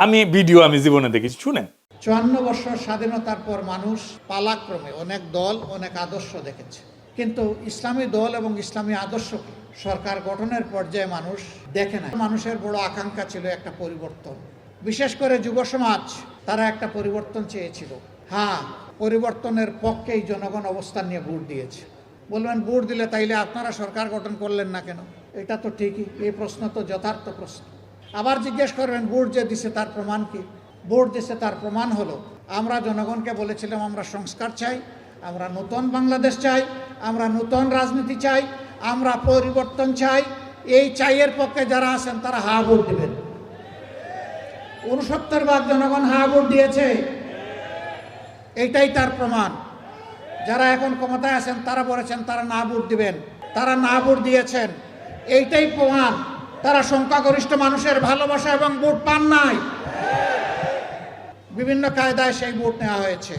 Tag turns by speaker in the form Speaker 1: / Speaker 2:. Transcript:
Speaker 1: আমি জীবনে দেখেছি, শুনেন।
Speaker 2: ৫৪ বছর স্বাধীনতার পর মানুষ পালাক্রমে অনেক দল, অনেক আদর্শ দেখেছে, কিন্তু ইসলামী দল এবং ইসলামী আদর্শকে সরকার গঠনের পর্যায়ে মানুষ দেখে না। মানুষের বড় আকাঙ্ক্ষা ছিল একটা পরিবর্তন, বিশেষ করে যুব সমাজ, তারা একটা পরিবর্তন চেয়েছিল। হ্যাঁ, পরিবর্তনের পক্ষেই জনগণ অবস্থান নিয়ে ভোট দিয়েছে। বলবেন ভোট দিলে তাইলে আপনারা সরকার গঠন করলেন না কেন? এটা তো ঠিকই, এই প্রশ্ন তো যথার্থ প্রশ্ন। আবার জিজ্ঞেস করবেন ভোট যে দিছে তার প্রমাণ কি? ভোট দিছে তার প্রমাণ হলো আমরা জনগণকে বলেছিলাম আমরা সংস্কার চাই, আমরা নতুন বাংলাদেশ চাই, আমরা নতুন রাজনীতি চাই, আমরা পরিবর্তন চাই। এই চাইয়ের পক্ষে যারা আছেন তারা হা ভোট দেবেন। ৬৯% জনগণ হা ভোট দিয়েছে, এইটাই তার প্রমাণ। যারা এখন ক্ষমতায় আছেন তারা বলেছেন তারা না ভোট দিবেন, তারা না ভোট দিয়েছেন, এইটাই প্রমাণ তারা সংখ্যাগরিষ্ঠ মানুষের ভালোবাসা এবং ভোট পান নাই। বিভিন্ন কায়দায় সেই ভোট নেওয়া হয়েছে।